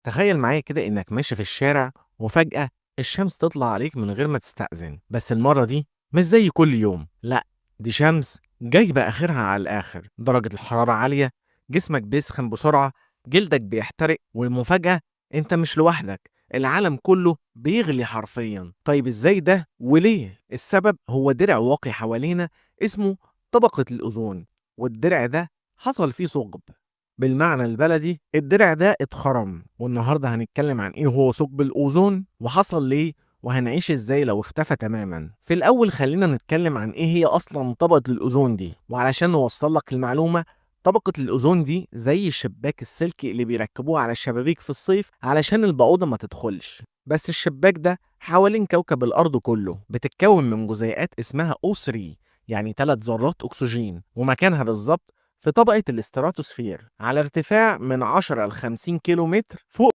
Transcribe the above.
تخيل معايا كده إنك ماشي في الشارع وفجأة الشمس تطلع عليك من غير ما تستأذن، بس المرة دي مش زي كل يوم، لأ، دي شمس جايبة آخرها على الآخر، درجة الحرارة عالية، جسمك بيسخن بسرعة، جلدك بيحترق، والمفاجأة أنت مش لوحدك، العالم كله بيغلي حرفيا. طيب إزاي ده وليه؟ السبب هو درع واقي حوالينا اسمه طبقة الأوزون، والدرع ده حصل فيه ثقب. بالمعنى البلدي الدرع ده اتخرم، والنهارده هنتكلم عن ايه هو ثقب الاوزون وحصل ليه وهنعيش ازاي لو اختفى تماما. في الاول خلينا نتكلم عن ايه هي اصلا طبقة الاوزون دي، وعلشان نوصل لك المعلومة، طبقة الأوزون دي زي الشباك السلكي اللي بيركبوه على الشبابيك في الصيف علشان البعوضة ما تدخلش. بس الشباك ده حوالين كوكب الأرض كله، بتتكون من جزيئات اسمها O3، يعني 3 ذرات أكسجين، ومكانها بالظبط في طبقة الاستراتوسفير على ارتفاع من 10 ل 50 كيلو متر فوق